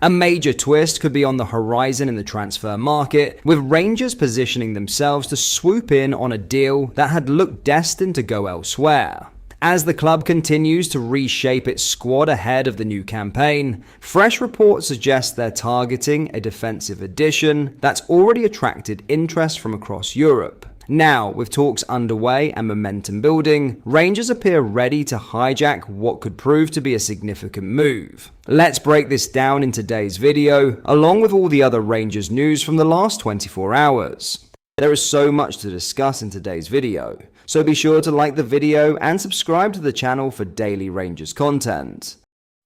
A major twist could be on the horizon in the transfer market, with Rangers positioning themselves to swoop in on a deal that had looked destined to go elsewhere. As the club continues to reshape its squad ahead of the new campaign, fresh reports suggest they're targeting a defensive addition that's already attracted interest from across Europe. Now, with talks underway and momentum building, Rangers appear ready to hijack what could prove to be a significant move. Let's break this down in today's video, along with all the other Rangers news from the last 24 hours. There is so much to discuss in today's video, so be sure to like the video and subscribe to the channel for daily Rangers content.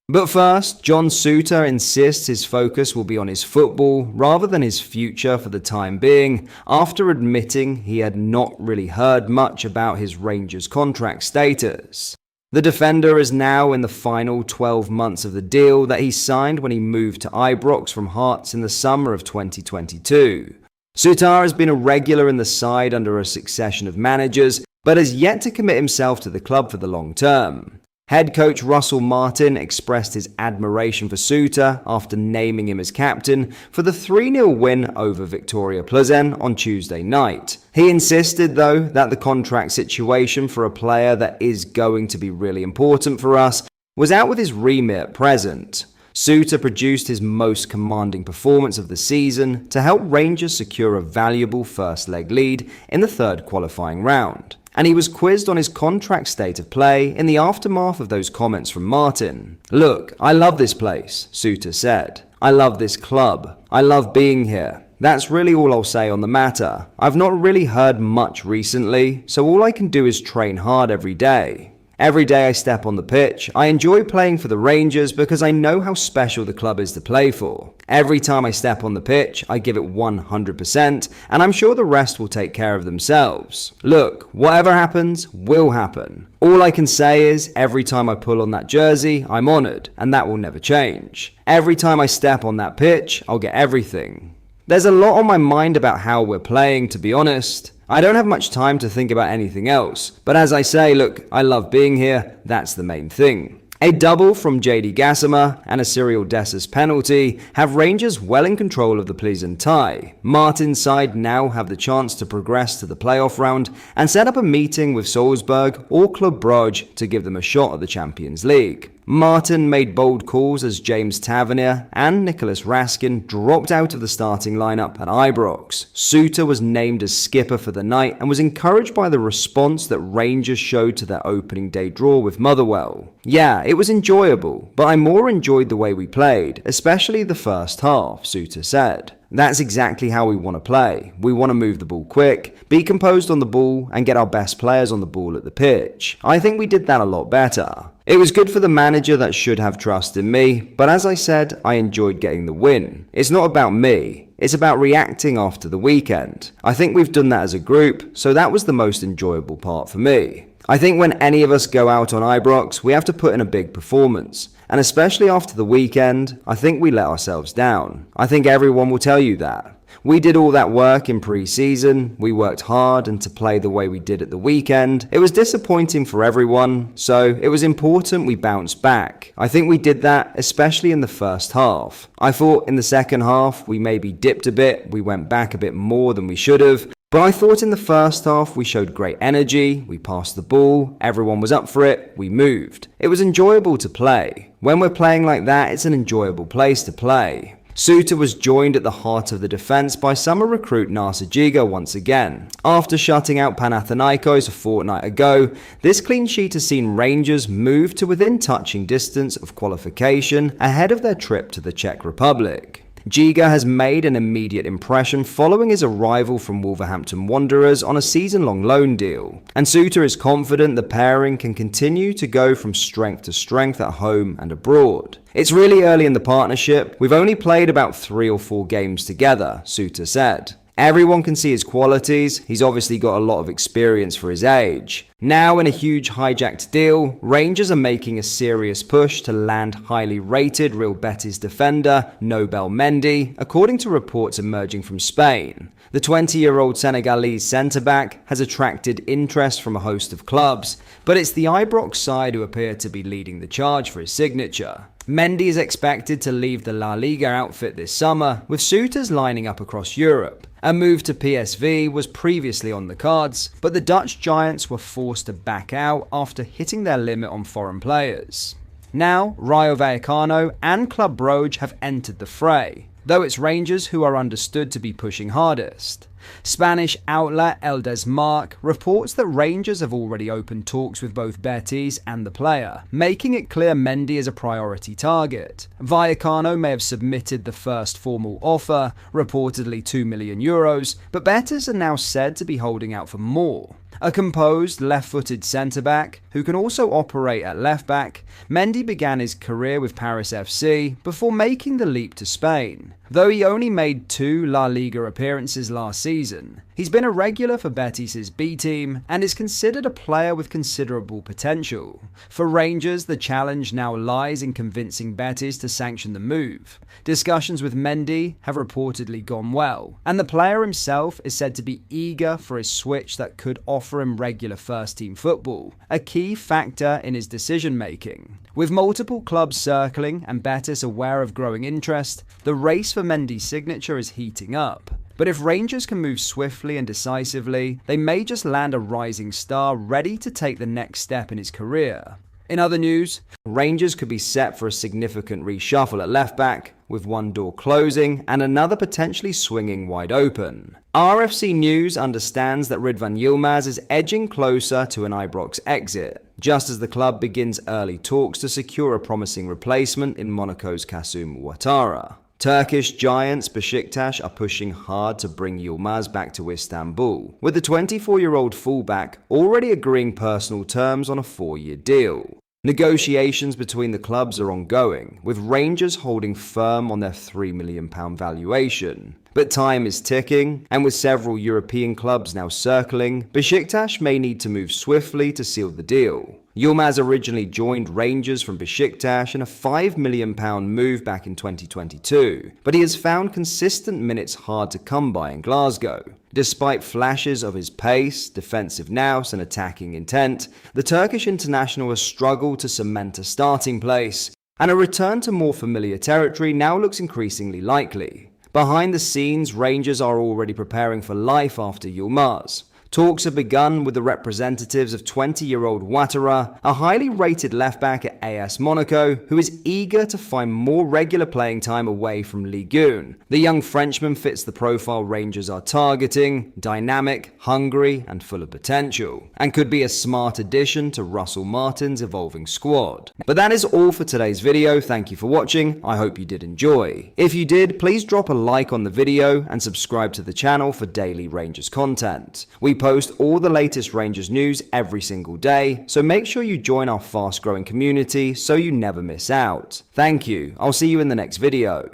But first, John Souttar insists his focus will be on his football rather than his future for the time being, after admitting he had not really heard much about his Rangers contract status. The defender is now in the final 12 months of the deal that he signed when he moved to Ibrox from Hearts in the summer of 2022. Souttar has been a regular in the side under a succession of managers, but has yet to commit himself to the club for the long term. Head coach Russell Martin expressed his admiration for Souttar after naming him as captain for the 3-0 win over Victoria Plzen on Tuesday night. He insisted, though, that the contract situation for a player that is going to be really important for us was out with his remit at present. Souttar produced his most commanding performance of the season to help Rangers secure a valuable first leg lead in the third qualifying round. And he was quizzed on his contract state of play in the aftermath of those comments from Martin. "Look, I love this place," Souttar said. "I love this club. I love being here. That's really all I'll say on the matter. I've not really heard much recently, so all I can do is train hard every day. Every day I step on the pitch, I enjoy playing for the Rangers because I know how special the club is to play for. Every time I step on the pitch, I give it 100%, and I'm sure the rest will take care of themselves. Look, whatever happens, will happen. All I can say is, every time I pull on that jersey, I'm honoured, and that will never change. Every time I step on that pitch, I'll get everything. There's a lot on my mind about how we're playing, to be honest. I don't have much time to think about anything else, but as I say, look, I love being here, that's the main thing." A double from JD Gassama and a Cyril Dessers penalty have Rangers well in control of the Plzen tie. Martin's side now have the chance to progress to the playoff round and set up a meeting with Salzburg or Club Brugge to give them a shot at the Champions League. Martin made bold calls as James Tavernier and Nicholas Raskin dropped out of the starting lineup at Ibrox. Souttar was named as skipper for the night and was encouraged by the response that Rangers showed to their opening day draw with Motherwell. "Yeah, it was enjoyable, but I more enjoyed the way we played, especially the first half," Souttar said. "That's exactly how we want to play. We want to move the ball quick, be composed on the ball, and get our best players on the ball at the pitch. I think we did that a lot better. It was good for the manager that should have trust in me, but as I said, I enjoyed getting the win. It's not about me. It's about reacting after the weekend. I think we've done that as a group, so that was the most enjoyable part for me. I think when any of us go out on Ibrox, we have to put in a big performance. And especially after the weekend, I think we let ourselves down. I think everyone will tell you that. We did all that work in pre-season, we worked hard, and to play the way we did at the weekend, it was disappointing for everyone, so it was important we bounced back. I think we did that, especially in the first half. I thought in the second half, we maybe dipped a bit, we went back a bit more than we should have, but I thought in the first half we showed great energy, we passed the ball, everyone was up for it, we moved. It was enjoyable to play. When we're playing like that, it's an enjoyable place to play." Souttar was joined at the heart of the defence by summer recruit Nasser Giga once again. After shutting out Panathinaikos a fortnight ago, this clean sheet has seen Rangers move to within touching distance of qualification ahead of their trip to the Czech Republic. Giga has made an immediate impression following his arrival from Wolverhampton Wanderers on a season-long loan deal, and Souttar is confident the pairing can continue to go from strength to strength at home and abroad. "It's really early in the partnership, we've only played about 3 or 4 games together," Souttar said. "Everyone can see his qualities, he's obviously got a lot of experience for his age." Now in a huge hijacked deal, Rangers are making a serious push to land highly rated Real Betis defender Nobel Mendy, according to reports emerging from Spain. The 20-year-old Senegalese centre-back has attracted interest from a host of clubs, but it's the Ibrox side who appear to be leading the charge for his signature. Mendy is expected to leave the La Liga outfit this summer, with suitors lining up across Europe. A move to PSV was previously on the cards, but the Dutch giants were forced to back out after hitting their limit on foreign players. Now, Rayo Vallecano and Club Brugge have entered the fray, though it's Rangers who are understood to be pushing hardest. Spanish outlet El Desmarque reports that Rangers have already opened talks with both Betis and the player, making it clear Mendy is a priority target. Vallecano may have submitted the first formal offer, reportedly €2 million, but Betis are now said to be holding out for more. A composed, left-footed centre-back, who can also operate at left-back, Mendy began his career with Paris FC before making the leap to Spain. Though he only made 2 La Liga appearances last season, he's been a regular for Betis' B team and is considered a player with considerable potential. For Rangers, the challenge now lies in convincing Betis to sanction the move. Discussions with Mendy have reportedly gone well, and the player himself is said to be eager for a switch that could offer him regular first-team football, a key factor in his decision-making. With multiple clubs circling and Betis aware of growing interest, the race for Mendy's signature is heating up. But if Rangers can move swiftly and decisively, they may just land a rising star ready to take the next step in his career. In other news, Rangers could be set for a significant reshuffle at left-back, with one door closing and another potentially swinging wide open. RFC News understands that Ridvan Yilmaz is edging closer to an Ibrox exit, just as the club begins early talks to secure a promising replacement in Monaco's Kasum Ouattara. Turkish giants Besiktas are pushing hard to bring Yilmaz back to Istanbul, with the 24-year-old fullback already agreeing personal terms on a 4-year deal. Negotiations between the clubs are ongoing, with Rangers holding firm on their £3 million valuation. But time is ticking, and with several European clubs now circling, Besiktas may need to move swiftly to seal the deal. Yilmaz originally joined Rangers from Besiktas in a £5 million move back in 2022, but he has found consistent minutes hard to come by in Glasgow. Despite flashes of his pace, defensive nous and attacking intent, the Turkish international has struggled to cement a starting place, and a return to more familiar territory now looks increasingly likely. Behind the scenes, Rangers are already preparing for life after Yilmaz. Talks have begun with the representatives of 20-year-old Ouattara, a highly rated left-back at AS Monaco, who is eager to find more regular playing time away from Ligue 1. The young Frenchman fits the profile Rangers are targeting: dynamic, hungry, and full of potential, and could be a smart addition to Russell Martin's evolving squad. But that is all for today's video. Thank you for watching. I hope you did enjoy. If you did, please drop a like on the video and subscribe to the channel for daily Rangers content. We post all the latest Rangers news every single day, so make sure you join our fast-growing community so you never miss out. Thank you. I'll see you in the next video.